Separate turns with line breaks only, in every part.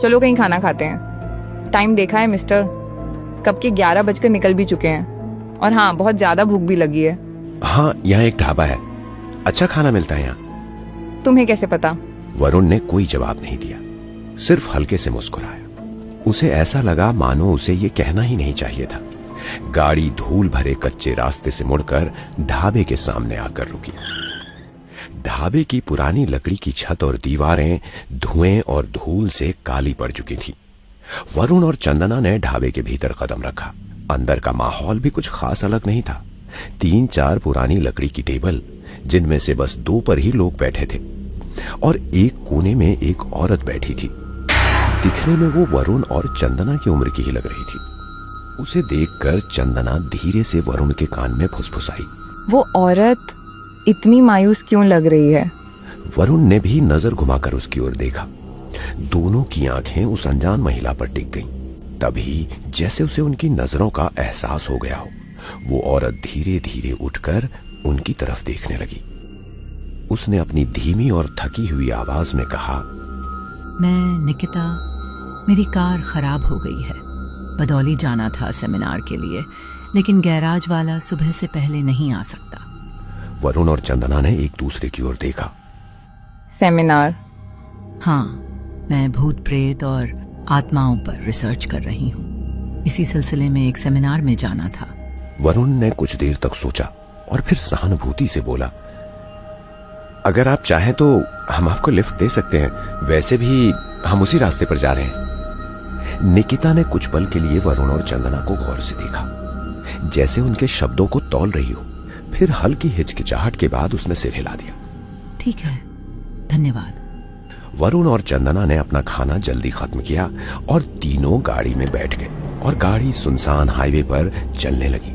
चलो कहीं खाना खाते हैं। टाइम देखा है मिस्टर, कब के 11 बजकर निकल भी चुके हैं। और हाँ, बहुत ज्यादा भूख भी लगी है।
हाँ, यहाँ एक ढाबा है, अच्छा खाना मिलता है यहाँ।
तुम्हें कैसे पता?
वरुण ने कोई जवाब नहीं दिया, सिर्फ हल्के से मुस्कुराया। उसे ऐसा लगा मानो उसे ये कहना ही नहीं चाहिए था। गाड़ी धूल भरे कच्चे रास्ते से मुड़कर ढाबे के सामने आकर रुकी। ढाबे की पुरानी लकड़ी की छत और दीवारें धुएं और धूल से काली पड़ चुकी थी। वरुण और चंदना ने ढाबे के भीतर कदम रखा। अंदर का माहौल भी कुछ खास अलग नहीं था। 3-4 पुरानी लकड़ी की टेबल, जिनमें से बस 2 पर ही लोग बैठे थे, और एक कोने में एक औरत बैठी थी। दिखने में वो वरुण और चंदना की उम्र की ही लग रही थी। उसे देखकर चंदना धीरे से वरुण के कान में फुसफुसाई,
वो औरत इतनी मायूस क्यों लग रही है?
वरुण ने भी नजर घुमाकर उसकी ओर देखा। दोनों की आंखें उस अनजान महिला पर टिक गईं। तभी जैसे उसे उनकी नजरों का एहसास हो गया हो, वो औरत धीरे धीरे उठकर उनकी तरफ देखने लगी। उसने अपनी धीमी और थकी हुई आवाज में कहा,
मैं निकिता, मेरी कार खराब हो गई है। बदौली जाना था सेमिनार के लिए, लेकिन गैराज वाला सुबह से पहले नहीं आ सकता।
वरुण और चंदना ने एक दूसरे की ओर देखा।
सेमिनार?
हाँ, मैं भूत प्रेत और आत्माओं पर रिसर्च कर रही हूँ। इसी सिलसिले में एक सेमिनार में जाना था।
वरुण ने कुछ देर तक सोचा और फिर सहानुभूति से बोला, अगर आप चाहें तो हम आपको लिफ्ट दे सकते हैं, वैसे भी हम उसी रास्ते पर जा रहे हैं। निकिता ने कुछ पल के लिए वरुण और चंदना को गौर से देखा, जैसे उनके शब्दों को तौल रही हो। फिर हल्की हिचकिचाहट के बाद उसने सिर हिला दिया।
ठीक है, धन्यवाद।
वरुण और चंदना ने अपना खाना जल्दी खत्म किया और तीनों गाड़ी में बैठ गए और गाड़ी सुनसान हाईवे पर चलने लगी।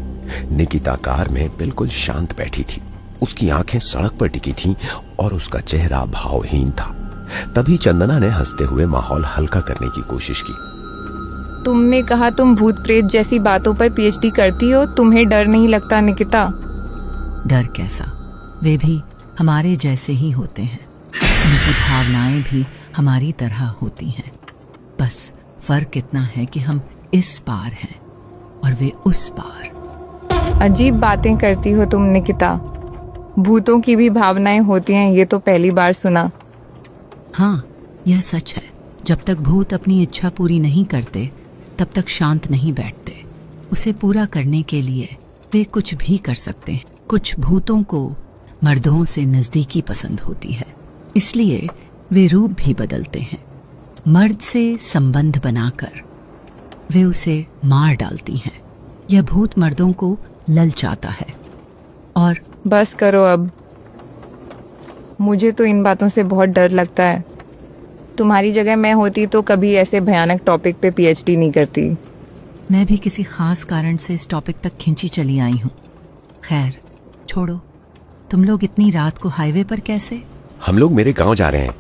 निकिता कार में बिल्कुल शांत बैठी थी। उसकी आंखें सड़क पर टिकी थीं और उसका चेहरा भावहीन था। तभी चंदना ने हंसते हुए माहौल हल्का करने की कोशिश की।
तुमने कहा तुम भूत प्रेत जैसी बातों पर पीएचडी करती हो, तुम्हें डर नहीं लगता निकिता?
डर कैसा, वे भी हमारे जैसे ही होते हैं। उनकी भावनाएं भी हमारी तरह होती हैं। बस फर्क इतना है कि हम इस पार हैं और वे उस पार।
अजीब बातें करती हो तुम निकिता। भूतों की भी भावनाएं होती हैं, ये तो पहली बार सुना।
हाँ, यह सच है। जब तक भूत अपनी इच्छा पूरी नहीं करते, तब तक शांत नहीं बैठते। उसे पूरा करने के लिए वे कुछ भी कर सकते हैं। कुछ भूतों को मर्दों से नजदीकी पसंद होती है, इसलिए वे रूप भी बदलते हैं। मर्द से संबंध बनाकर वे उसे मार डालती हैं। यह भूत मर्दों को ललचाता है। और
बस करो अब, मुझे तो इन बातों से बहुत डर लगता है। तुम्हारी जगह मैं होती तो कभी ऐसे भयानक टॉपिक पे पीएचडी नहीं करती।
मैं भी किसी खास कारण से इस टॉपिक तक खींची चली आई हूँ। खैर छोड़ो, तुम लोग इतनी रात को हाईवे पर कैसे?
हम लोग मेरे गांव जा रहे हैं,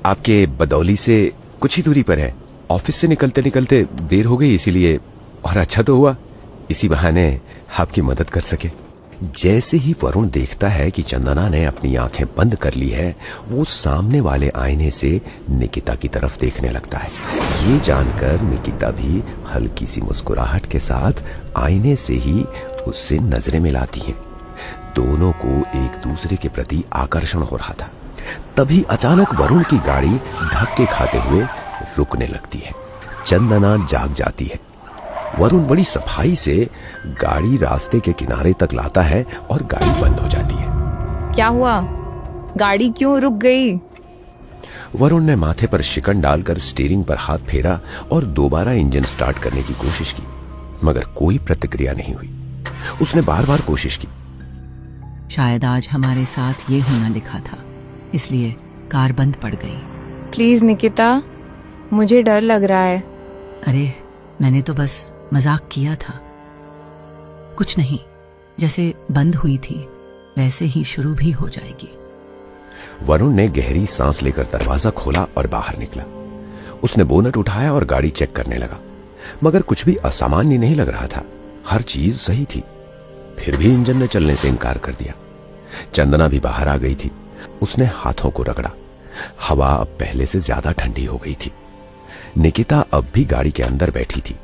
आपके बदौली से कुछ ही दूरी पर है। ऑफिस से निकलते निकलते देर हो गई इसीलिए, और अच्छा तो हुआ इसी बहाने आपकी मदद कर सके। जैसे ही वरुण देखता है कि चंदना ने अपनी आंखें बंद कर ली है, वो सामने वाले आईने से निकिता की तरफ देखने लगता है। ये जानकर निकिता भी हल्की सी मुस्कुराहट के साथ आईने से ही उससे नजरें मिलाती हैं। दोनों को एक दूसरे के प्रति आकर्षण हो रहा था। तभी अचानक वरुण की गाड़ी धक्के खाते हुए रुकने लगती है। चंदना जाग जाती है। वरुण बड़ी सफाई से गाड़ी रास्ते के किनारे तक लाता है और गाड़ी बंद हो जाती है।
क्या हुआ? गाड़ी क्यों रुक गई?
वरुण ने माथे पर शिकन डालकर स्टीयरिंग पर हाथ फेरा और दोबारा इंजन स्टार्ट करने की कोशिश की, मगर कोई प्रतिक्रिया नहीं हुई। उसने बार बार कोशिश की।
शायद आज हमारे साथ ये होना लिखा था, इसलिए कार बंद पड़ गई।
प्लीज निकिता, मुझे डर लग रहा है।
अरे मैंने तो बस मजाक किया था। कुछ नहीं, जैसे बंद हुई थी वैसे ही शुरू भी हो जाएगी।
वरुण ने गहरी सांस लेकर दरवाजा खोला और बाहर निकला। उसने बोनट उठाया और गाड़ी चेक करने लगा, मगर कुछ भी असामान्य नहीं लग रहा था। हर चीज सही थी। फिर भी इंजन ने चलने से इनकार कर दिया। चंदना भी बाहर आ गई थी। उसने हाथों को रगड़ा। हवा अब पहले से ज्यादा ठंडी हो गई थी। निकिता अब भी गाड़ी के अंदर बैठी थी।